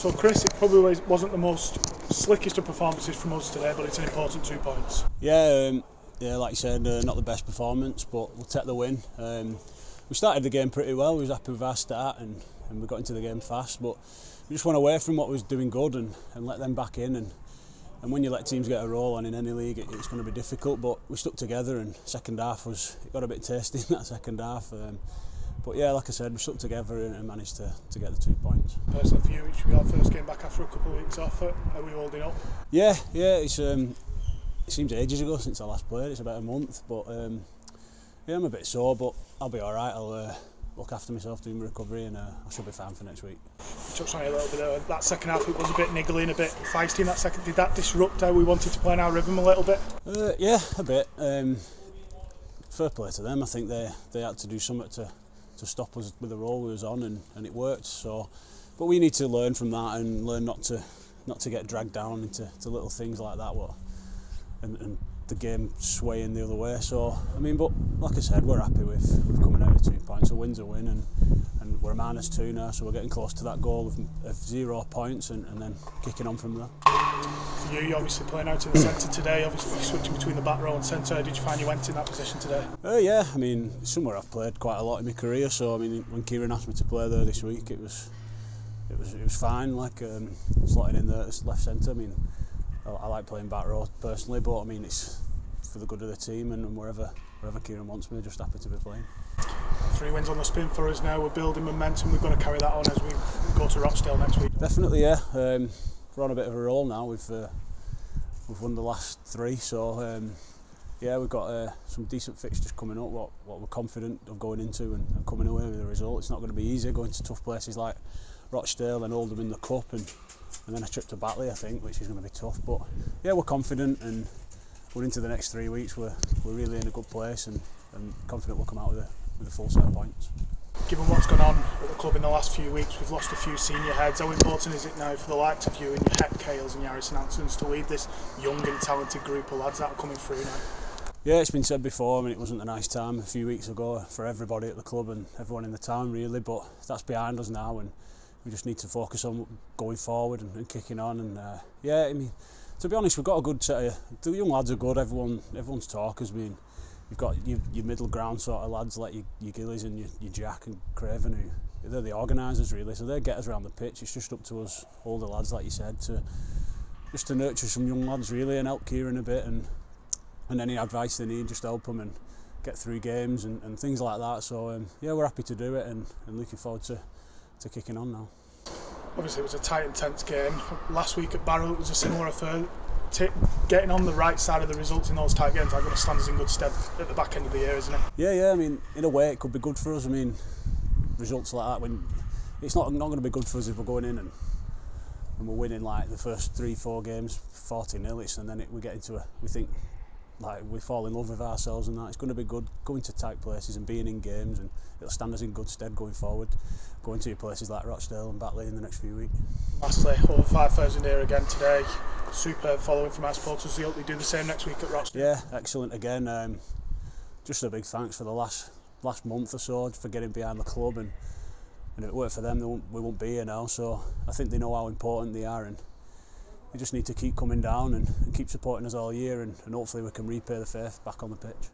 So Chris, it probably wasn't the most slickest of performances from us today, but it's an important 2 points. Yeah, like you said, not the best performance, but we'll take the win. We started the game pretty well. We was happy with our start and we got into the game fast, but we just went away from what was doing good and let them back in. And when you let teams get a roll on in any league, it's going to be difficult. But we stuck together, and second half it got a bit tasty in that second half. But yeah, like I said, we stuck together and managed to get the 2 points. Personally for you, it should be our first game back after a couple of weeks off. Are we holding up? Yeah, it seems ages ago since I last played. It's about a month, but yeah, I'm a bit sore, but I'll be all right. I'll look after myself, do my recovery, and I should be fine for next week. You touched on it a little bit there. That second half, it was a bit niggly and a bit feisty in that second. Did that disrupt how we wanted to play in our rhythm a little bit? Yeah, a bit. Fair play to them. I think they had to do something to stop us with the role we was on, and it worked. So, but we need to learn from that and learn not to get dragged down into little things like that. And the game swaying the other way. So I mean, but like I said, we're happy with coming out with 2 points. A win's a win, and we're -2 now, so we're getting close to that goal of 0 points and then kicking on from there. For you, you're obviously playing out in the centre today. Obviously switching between the back row and centre. Did you find you went in that position today? Yeah, I mean, it's somewhere I've played quite a lot in my career. So I mean, when Kieran asked me to play there this week, it was fine. Like slotting in there left centre. I mean, I like playing back row personally, but I mean, it's for the good of the team, and wherever Kieran wants me, just happy to be playing. 3 wins on the spin for us now. We're building momentum. We've got to carry that on as we go to Rochdale next week. Definitely, yeah. We're on a bit of a roll now. We've won the last 3, so yeah, we've got some decent fixtures coming up. What we're confident of going into and coming away with a result. It's not going to be easy going to tough places like Rochdale and Oldham in the cup, and then a trip to Batley, I think, which is going to be tough. But yeah, we're confident, and we're into the next 3 weeks. We're really in a good place, and confident we'll come out with a full set of points. Given what's gone on at the club in the last few weeks, we've lost a few senior heads. How important is it now for the likes of you and your Hep Cales and your Harrison Ansons to lead this young and talented group of lads that are coming through now? Yeah, it's been said before. I mean, it wasn't a nice time a few weeks ago for everybody at the club and everyone in the town, really. But that's behind us now, and we just need to focus on going forward and kicking on. And yeah, I mean, to be honest, we've got a good set of the young lads are good. Everyone's talkers. I mean, you've got your middle ground sort of lads like your Gillies and your Jack and Craven, who they're the organisers really. So they get us around the pitch. It's just up to us older lads, like you said, to nurture some young lads really and help Kieran a bit, and any advice they need, just help them and get through games and things like that. So yeah, we're happy to do it and looking forward to kicking on now. Obviously, it was a tight and tense game. Last week at Barrow, it was a similar affair. Getting on the right side of the results in those tight games are going to stand us in good stead at the back end of the year, isn't it? Yeah. I mean, in a way, it could be good for us. I mean, results like that, when it's not going to be good for us if we're going in and we're winning like the first 3-4 games 40-0, and then we get into we think like we fall in love with ourselves and that. It's going to be good going to tight places and being in games, and it'll stand us in good stead going forward, going to places like Rochdale and Batley in the next few weeks. Lastly, over 5,000 here again today. Super following from our supporters. We hope we do the same next week at Rochdale. Yeah, excellent again. Just a big thanks for the last month or so for getting behind the club, and if it weren't for them, we won't be here now. So I think they know how important they are, and we just need to keep coming down and keep supporting us all year, and hopefully we can repay the faith back on the pitch.